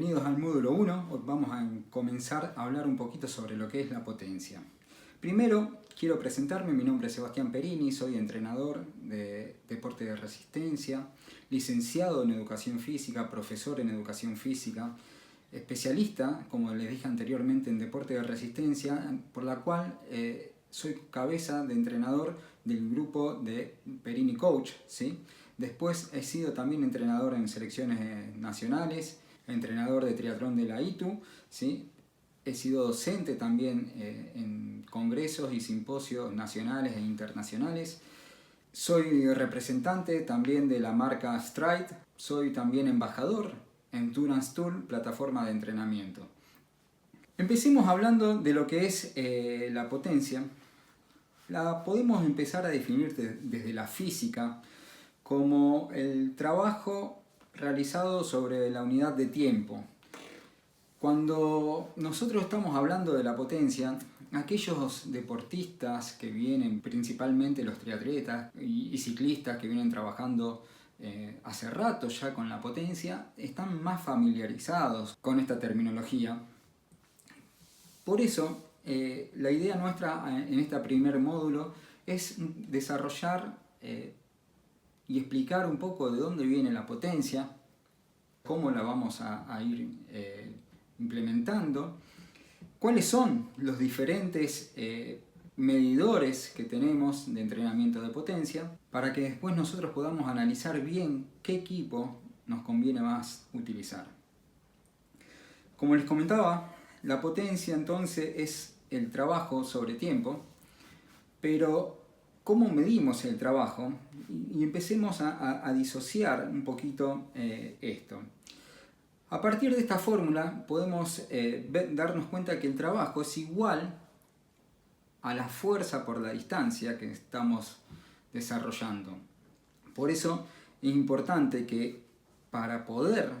Bienvenidos al módulo 1. Hoy vamos a comenzar a hablar un poquito sobre lo que es la potencia. Primero quiero presentarme, mi nombre es Sebastián Perini, soy entrenador de deporte de resistencia, licenciado en educación física, profesor en educación física, especialista, como les dije anteriormente, en deporte de resistencia, por la cual soy cabeza de entrenador del grupo de Perini Coach, ¿sí? Después he sido también entrenador en selecciones nacionales, entrenador de triatlón de la ITU, ¿sí? He sido docente también en congresos y simposios nacionales e internacionales. Soy representante también de la marca Stride. Soy también embajador en Endurance Tool, plataforma de entrenamiento. Empecemos hablando de lo que es la potencia. La podemos empezar a definir desde la física como el trabajo realizado sobre la unidad de tiempo. Cuando nosotros estamos hablando de la potencia, aquellos deportistas que vienen, principalmente los triatletas y ciclistas que vienen trabajando hace rato ya con la potencia, están más familiarizados con esta terminología. Por eso, la idea nuestra en este primer módulo es desarrollar y explicar un poco de dónde viene la potencia, cómo la vamos a ir implementando, cuáles son los diferentes medidores que tenemos de entrenamiento de potencia, para que después nosotros podamos analizar bien qué equipo nos conviene más utilizar. Como les comentaba, la potencia entonces es el trabajo sobre tiempo, pero ¿cómo medimos el trabajo? Y empecemos a disociar un poquito esto. A partir de esta fórmula podemos darnos cuenta que el trabajo es igual a la fuerza por la distancia que estamos desarrollando. Por eso es importante que para poder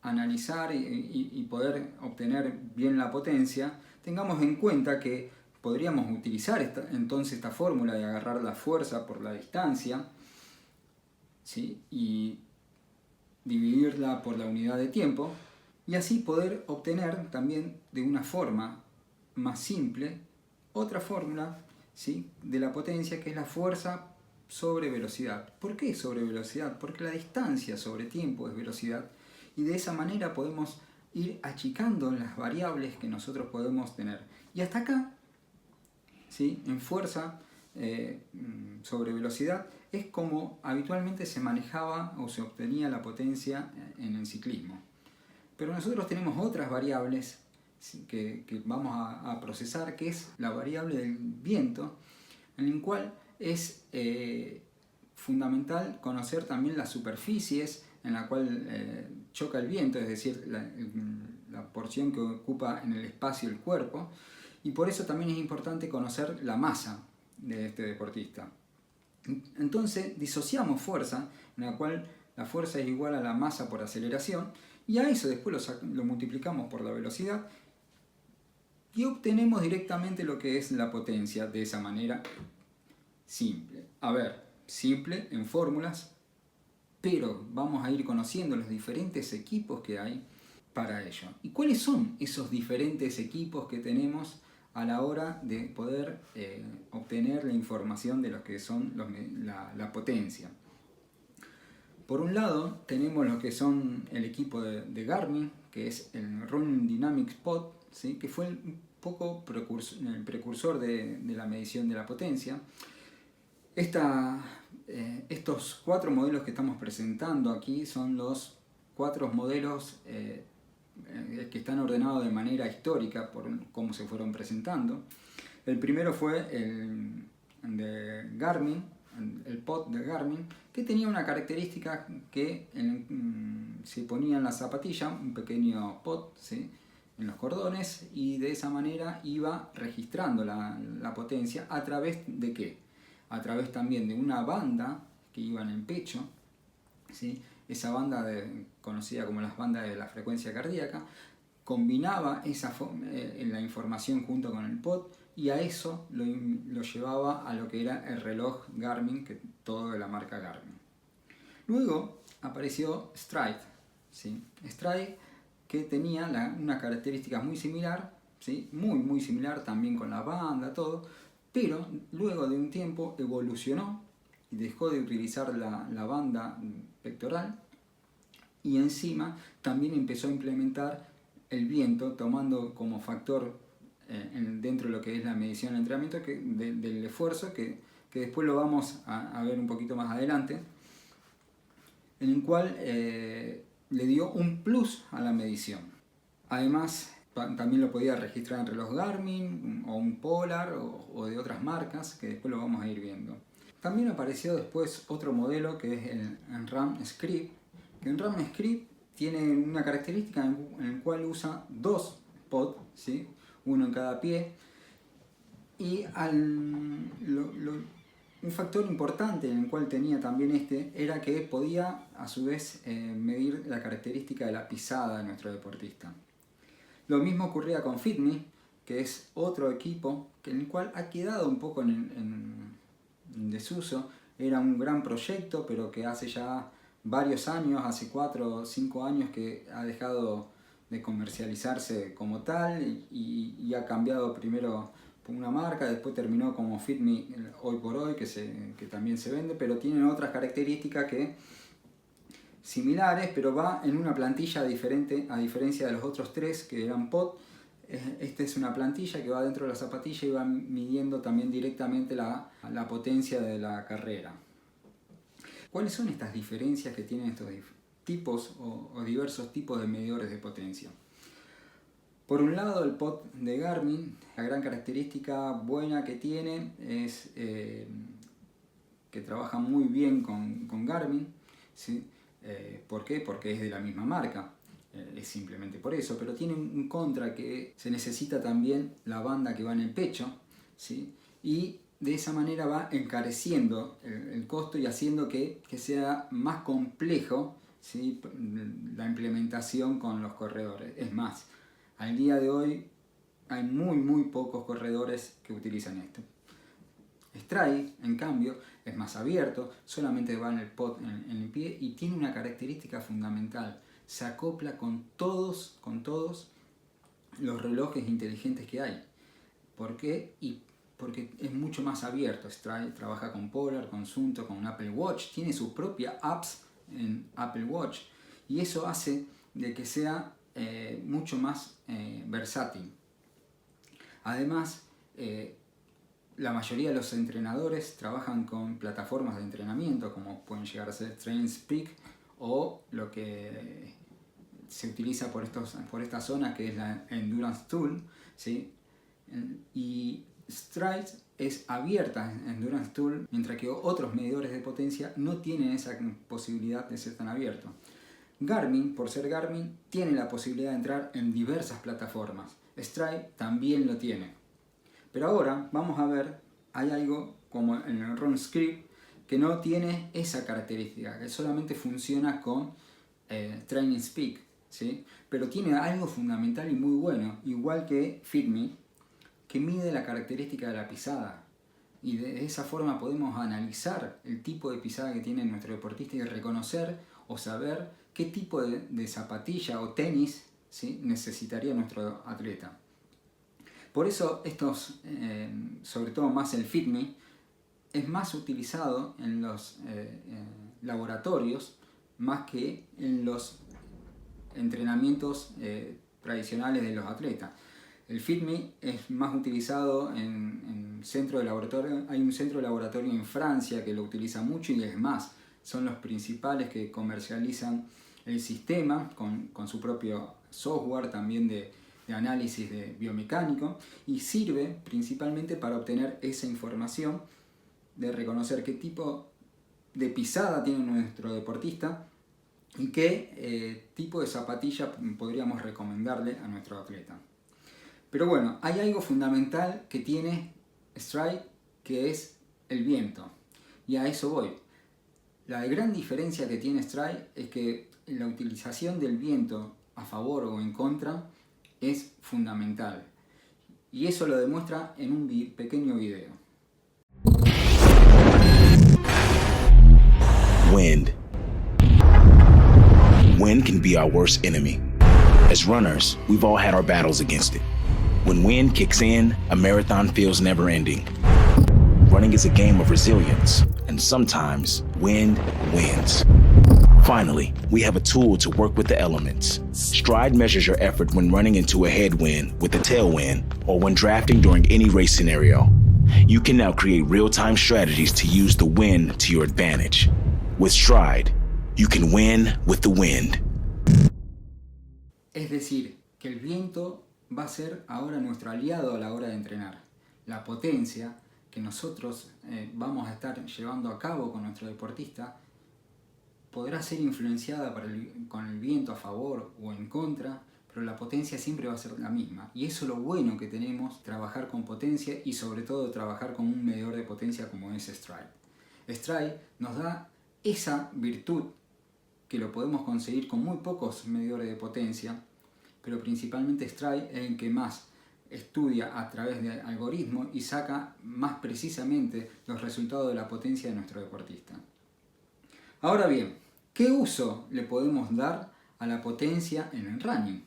analizar y poder obtener bien la potencia, tengamos en cuenta que podríamos utilizar entonces esta fórmula de agarrar la fuerza por la distancia, ¿sí? Y dividirla por la unidad de tiempo, y así poder obtener también de una forma más simple otra fórmula, ¿sí? De la potencia, que es la fuerza sobre velocidad. ¿Por qué sobre velocidad? Porque la distancia sobre tiempo es velocidad, y de esa manera podemos ir achicando las variables que nosotros podemos tener. Y hasta acá, ¿sí? En fuerza sobre velocidad es como habitualmente se manejaba o se obtenía la potencia en el ciclismo. Pero nosotros tenemos otras variables que vamos a procesar, que es la variable del viento, en el cual es fundamental conocer también las superficies en la cual choca el viento, es decir, la porción que ocupa en el espacio el cuerpo, y por eso también es importante conocer la masa de este deportista. Entonces disociamos fuerza, en la cual la fuerza es igual a la masa por aceleración, y a eso después lo multiplicamos por la velocidad y obtenemos directamente lo que es la potencia de esa manera simple. A ver, simple en fórmulas, pero vamos a ir conociendo los diferentes equipos que hay para ello. ¿Y cuáles son esos diferentes equipos que tenemos a la hora de poder obtener la información de lo que son la potencia? Por un lado tenemos lo que son el equipo de Garmin, que es el Running Dynamics Pod, ¿sí? Que fue un poco el precursor de la medición de la potencia. Estos 4 modelos que estamos presentando aquí son los 4 modelos que están ordenados de manera histórica por cómo se fueron presentando. El primero fue el de Garmin, el pod de Garmin, que tenía una característica que se ponía en la zapatilla un pequeño pod, ¿sí? En los cordones, y de esa manera iba registrando la potencia. ¿A través de qué? A través también de una banda que iba en el pecho, ¿sí? Esa banda conocida como las bandas de la frecuencia cardíaca, combinaba la información junto con el pod, y a eso lo llevaba a lo que era el reloj Garmin, que todo de la marca Garmin. Luego apareció Stride, ¿sí? Stride que tenía una característica muy similar, ¿sí? Muy similar también con la banda, todo, pero luego de un tiempo evolucionó y dejó de utilizar la banda pectoral y encima también empezó a implementar el viento, tomando como factor dentro de lo que es la medición del entrenamiento del esfuerzo, que después lo vamos a ver un poquito más adelante, en el cual le dio un plus a la medición. Además, también lo podía registrar entre los Garmin o un Polar o de otras marcas, que después lo vamos a ir viendo. También apareció después otro modelo que es el Enram Script, que Enram Script tiene una característica en el cual usa 2 pods, ¿sí? Uno en cada pie, y un factor importante en el cual tenía también era que podía a su vez medir la característica de la pisada de nuestro deportista. Lo mismo ocurría con FitMe, que es otro equipo en el cual ha quedado un poco en desuso. Era un gran proyecto, pero que hace ya varios años, hace 4 o 5 años que ha dejado de comercializarse como tal y ha cambiado primero por una marca, después terminó como FitMe hoy por hoy, que también se vende, pero tienen otras características similares, pero va en una plantilla diferente a diferencia de los otros 3 que eran pod. Esta es una plantilla que va dentro de la zapatilla y va midiendo también directamente la potencia de la carrera. ¿Cuáles son estas diferencias que tienen estos tipos o diversos tipos de medidores de potencia? Por un lado, el pod de Garmin, la gran característica buena que tiene es que trabaja muy bien con Garmin, ¿sí? ¿Por qué? Porque es de la misma marca, es simplemente por eso, pero tiene un contra que se necesita también la banda que va en el pecho, ¿sí? Y de esa manera va encareciendo el costo y haciendo que sea más complejo, ¿sí? La implementación con los corredores. Es más, al día de hoy hay muy pocos corredores que utilizan esto. Stride, en cambio, es más abierto, solamente va en el pod en el pie y tiene una característica fundamental: se acopla con todos los relojes inteligentes que hay. ¿Por qué? Porque es mucho más abierto. Stride trabaja con Polar, con Suunto, con Apple Watch, tiene sus propias apps en Apple Watch y eso hace de que sea mucho más versátil. Además, la mayoría de los entrenadores trabajan con plataformas de entrenamiento como pueden llegar a ser TrainSpeak o lo que se utiliza por esta zona, que es la Endurance Tool, ¿sí? Y Stride es abierta en Endurance Tool, mientras que otros medidores de potencia no tienen esa posibilidad de ser tan abierto. Garmin, por ser Garmin, tiene la posibilidad de entrar en diversas plataformas. Stride también lo tiene. Pero ahora vamos a ver, hay algo como en el Run Script que no tiene esa característica, que solamente funciona con Training Speak, ¿sí? Pero tiene algo fundamental y muy bueno, igual que FitMe, que mide la característica de la pisada. Y de esa forma podemos analizar el tipo de pisada que tiene nuestro deportista y reconocer o saber qué tipo de zapatilla o tenis, ¿sí? necesitaría nuestro atleta. Por eso estos, sobre todo más el FitMe, es más utilizado en los laboratorios más que en los entrenamientos tradicionales de los atletas. El FitMe es más utilizado en centro de laboratorio. Hay un centro de laboratorio en Francia que lo utiliza mucho y es más, son los principales que comercializan el sistema con su propio software también de análisis de biomecánico, y sirve principalmente para obtener esa información de reconocer qué tipo de pisada tiene nuestro deportista y qué tipo de zapatilla podríamos recomendarle a nuestro atleta. Pero bueno, hay algo fundamental que tiene Stride, que es el viento, y a eso voy. La gran diferencia que tiene Stride es que la utilización del viento a favor o en contra es fundamental, y eso lo demuestra en un pequeño video. Wind can be our worst enemy. As runners, we've all had our battles against it. When wind kicks in, a marathon feels never ending. Running is a game of resilience, and sometimes wind wins. Finally, we have a tool to work with the elements. Stride measures your effort when running into a headwind with a tailwind, or when drafting during any race scenario. You can now create real-time strategies to use the wind to your advantage. With Stride, you can win with the wind. Es decir, que el viento va a ser ahora nuestro aliado a la hora de entrenar. La potencia que nosotros vamos a estar llevando a cabo con nuestro deportista podrá ser influenciada con el viento a favor o en contra, pero la potencia siempre va a ser la misma. Y eso es lo bueno que tenemos, trabajar con potencia y sobre todo trabajar con un medidor de potencia como es Stride. Stride nos da esa virtud que lo podemos conseguir con muy pocos medidores de potencia, pero principalmente Stride es el que más estudia a través de algoritmos y saca más precisamente los resultados de la potencia de nuestro deportista. Ahora bien, ¿qué uso le podemos dar a la potencia en el running?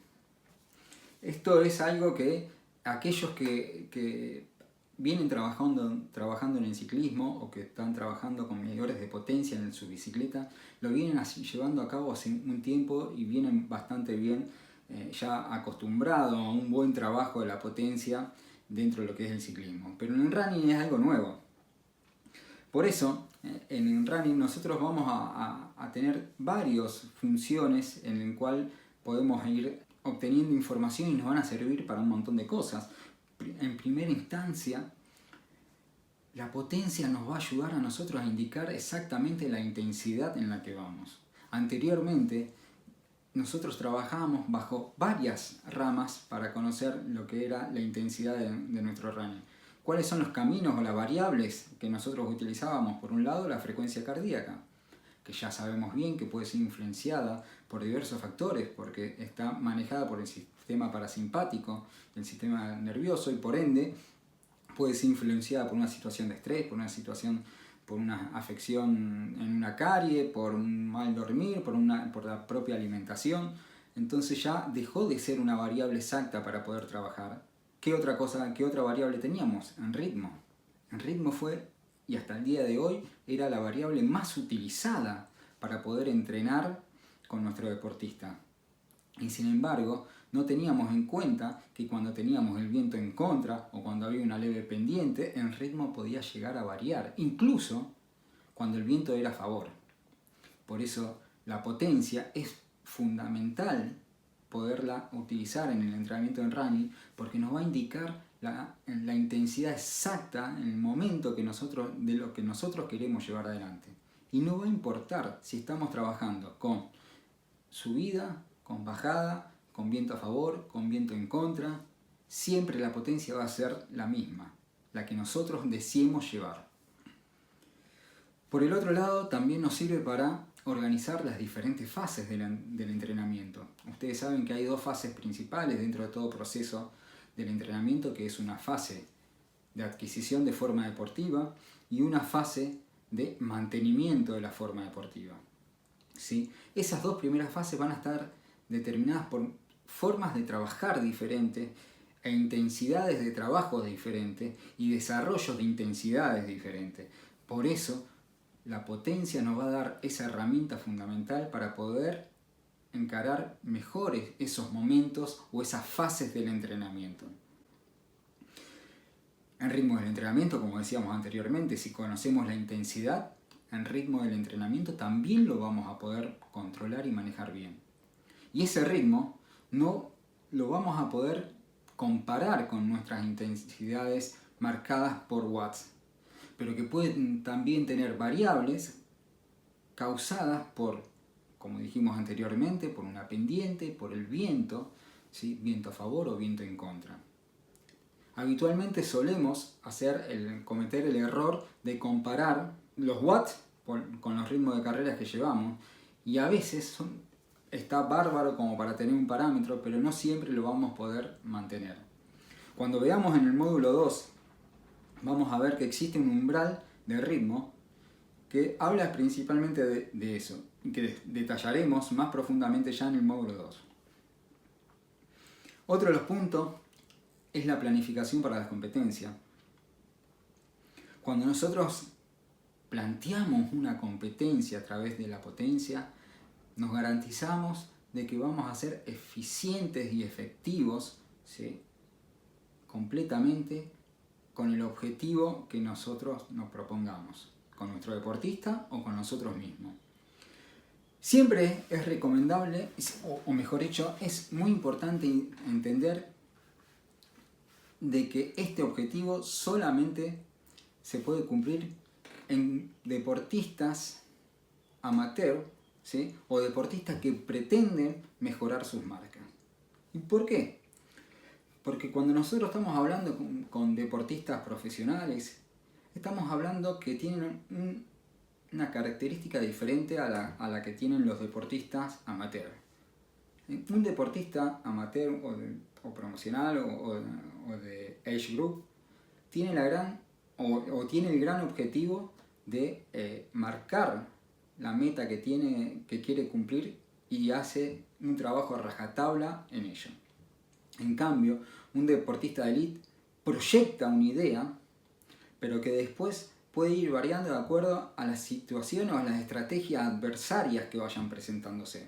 Esto es algo que aquellos que vienen trabajando en el ciclismo o que están trabajando con medidores de potencia en su bicicleta, lo vienen llevando a cabo hace un tiempo y vienen bastante bien ya acostumbrados a un buen trabajo de la potencia dentro de lo que es el ciclismo. Pero en el running es algo nuevo. Por eso, en el running nosotros vamos a tener varias funciones en las cuales podemos ir obteniendo información y nos van a servir para un montón de cosas. En primera instancia, la potencia nos va a ayudar a nosotros a indicar exactamente la intensidad en la que vamos. Anteriormente, nosotros trabajábamos bajo varias ramas para conocer lo que era la intensidad de nuestro running. ¿Cuáles son los caminos o las variables que nosotros utilizábamos? Por un lado, la frecuencia cardíaca, que ya sabemos bien que puede ser influenciada por diversos factores, porque está manejada por el sistema parasimpático, el sistema nervioso, y por ende puede ser influenciada por una situación de estrés, por una afección en una carie, por un mal dormir, por la propia alimentación. Entonces ya dejó de ser una variable exacta para poder trabajar. ¿Qué otra variable teníamos? En ritmo. En ritmo fue, y hasta el día de hoy, era la variable más utilizada para poder entrenar con nuestro deportista. Y sin embargo, no teníamos en cuenta que cuando teníamos el viento en contra o cuando había una leve pendiente, el ritmo podía llegar a variar, incluso cuando el viento era a favor. Por eso la potencia es fundamental poderla utilizar en el entrenamiento en running, porque nos va a indicar la intensidad exacta en el momento de lo que nosotros queremos llevar adelante. Y no va a importar si estamos trabajando con subida, con bajada, con viento a favor, con viento en contra, siempre la potencia va a ser la misma, la que nosotros deseemos llevar. Por el otro lado, también nos sirve para organizar las diferentes fases del entrenamiento. Ustedes saben que hay dos fases principales dentro de todo proceso del entrenamiento, que es una fase de adquisición de forma deportiva y una fase de mantenimiento de la forma deportiva. ¿Sí? Esas dos primeras fases van a estar determinadas por formas de trabajar diferentes e intensidades de trabajo diferentes y desarrollos de intensidades diferentes. Por eso, la potencia nos va a dar esa herramienta fundamental para poder encarar mejor esos momentos o esas fases del entrenamiento. En ritmo del entrenamiento, como decíamos anteriormente, si conocemos la intensidad, en ritmo del entrenamiento también lo vamos a poder controlar y manejar bien. Y ese ritmo no lo vamos a poder comparar con nuestras intensidades marcadas por watts, pero que pueden también tener variables causadas por, como dijimos anteriormente, por una pendiente, por el viento, ¿sí? Viento a favor o viento en contra. Habitualmente solemos cometer el error de comparar los watts con los ritmos de carreras que llevamos, y a veces está bárbaro como para tener un parámetro, pero no siempre lo vamos a poder mantener. Cuando veamos en el módulo 2, vamos a ver que existe un umbral de ritmo que habla principalmente de eso, y que detallaremos más profundamente ya en el módulo 2. Otro de los puntos es la planificación para las competencias. Cuando nosotros planteamos una competencia a través de la potencia, nos garantizamos de que vamos a ser eficientes y efectivos, ¿sí?, completamente con el objetivo que nosotros nos propongamos, con nuestro deportista o con nosotros mismos. Siempre es recomendable, o mejor dicho, es muy importante entender de que este objetivo solamente se puede cumplir en deportistas amateur, ¿sí?, o deportistas que pretenden mejorar sus marcas. ¿Y por qué? Porque cuando nosotros estamos hablando con deportistas profesionales, estamos hablando que tienen una característica diferente a la que tienen los deportistas amateur. Un deportista amateur o promocional o de age group tiene tiene el gran objetivo de marcar la meta que quiere cumplir y hace un trabajo a rajatabla en ello. En cambio, un deportista de elite proyecta una idea, pero que después puede ir variando de acuerdo a las situaciones o a las estrategias adversarias que vayan presentándose.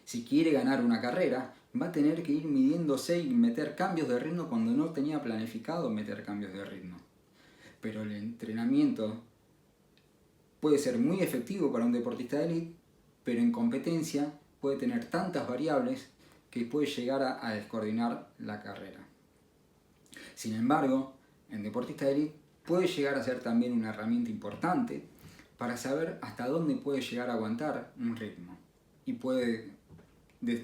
Si quiere ganar una carrera, va a tener que ir midiéndose y meter cambios de ritmo cuando no tenía planificado meter cambios de ritmo. Pero el entrenamiento puede ser muy efectivo para un deportista de elite, pero en competencia puede tener tantas variables que puede llegar a descoordinar la carrera. Sin embargo, en deportista de elite puede llegar a ser también una herramienta importante para saber hasta dónde puede llegar a aguantar un ritmo y puede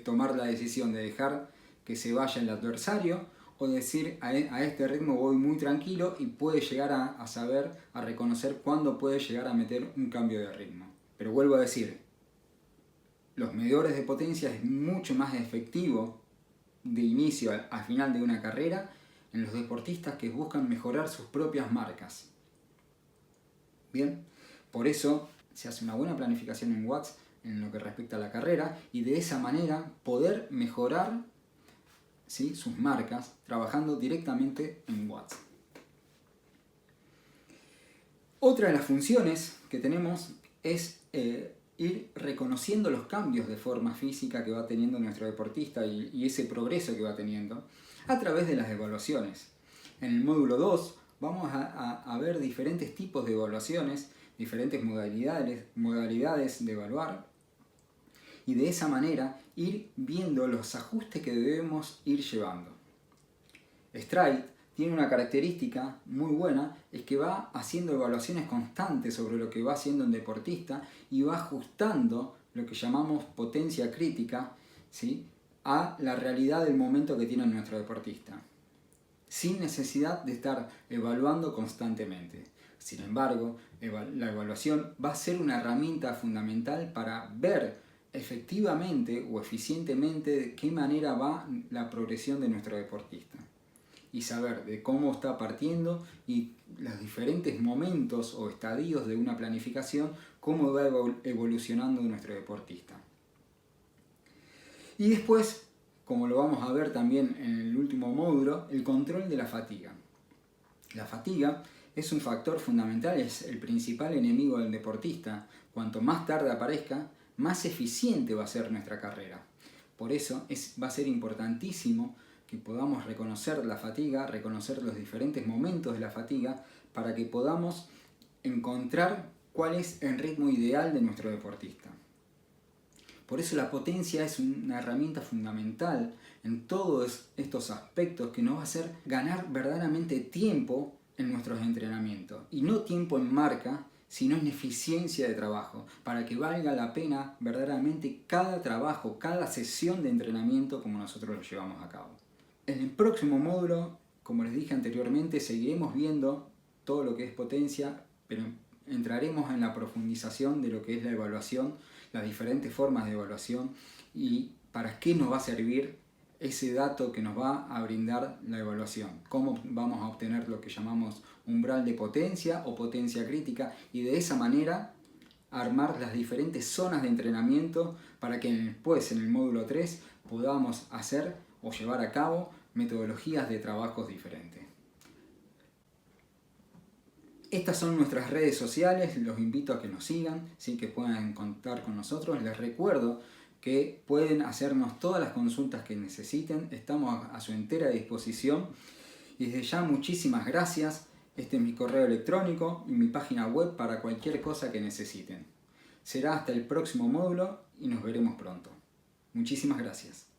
tomar la decisión de dejar que se vaya el adversario o decir a este ritmo voy muy tranquilo, y puede llegar a reconocer cuándo puede llegar a meter un cambio de ritmo. Pero vuelvo a decir, los medidores de potencia es mucho más efectivo de inicio a final de una carrera en los deportistas que buscan mejorar sus propias marcas. Bien, por eso se hace una buena planificación en watts en lo que respecta a la carrera y de esa manera poder mejorar, ¿sí?, sus marcas trabajando directamente en watts. Otra de las funciones que tenemos es ir reconociendo los cambios de forma física que va teniendo nuestro deportista y ese progreso que va teniendo a través de las evaluaciones. En el módulo 2 vamos a ver diferentes tipos de evaluaciones, diferentes modalidades de evaluar, y de esa manera ir viendo los ajustes que debemos ir llevando. Stride tiene una característica muy buena, es que va haciendo evaluaciones constantes sobre lo que va haciendo un deportista y va ajustando lo que llamamos potencia crítica, ¿sí?, a la realidad del momento que tiene nuestro deportista, sin necesidad de estar evaluando constantemente. Sin embargo, la evaluación va a ser una herramienta fundamental para ver efectivamente o eficientemente de qué manera va la progresión de nuestro deportista y saber de cómo está partiendo y los diferentes momentos o estadios de una planificación, cómo va evolucionando nuestro deportista. Y después, como lo vamos a ver también en el último módulo, el control de la fatiga. La fatiga es un factor fundamental, es el principal enemigo del deportista. Cuanto más tarde aparezca, más eficiente va a ser nuestra carrera. Por eso va a ser importantísimo que podamos reconocer la fatiga, reconocer los diferentes momentos de la fatiga, para que podamos encontrar cuál es el ritmo ideal de nuestro deportista. Por eso la potencia es una herramienta fundamental en todos estos aspectos que nos va a hacer ganar verdaderamente tiempo en nuestros entrenamientos. Y no tiempo en marca, sino en eficiencia de trabajo, para que valga la pena verdaderamente cada trabajo, cada sesión de entrenamiento como nosotros lo llevamos a cabo. En el próximo módulo, como les dije anteriormente, seguiremos viendo todo lo que es potencia, pero entraremos en la profundización de lo que es la evaluación, las diferentes formas de evaluación y para qué nos va a servir ese dato que nos va a brindar la evaluación, cómo vamos a obtener lo que llamamos umbral de potencia o potencia crítica, y de esa manera armar las diferentes zonas de entrenamiento para que después en el módulo 3 podamos hacer o llevar a cabo metodologías de trabajos diferentes. Estas son nuestras redes sociales, los invito a que nos sigan, ¿sí? Que puedan contar con nosotros. Les recuerdo que pueden hacernos todas las consultas que necesiten, estamos a su entera disposición. Y desde ya muchísimas gracias. Este es mi correo electrónico y mi página web para cualquier cosa que necesiten. Será hasta el próximo módulo y nos veremos pronto. Muchísimas gracias.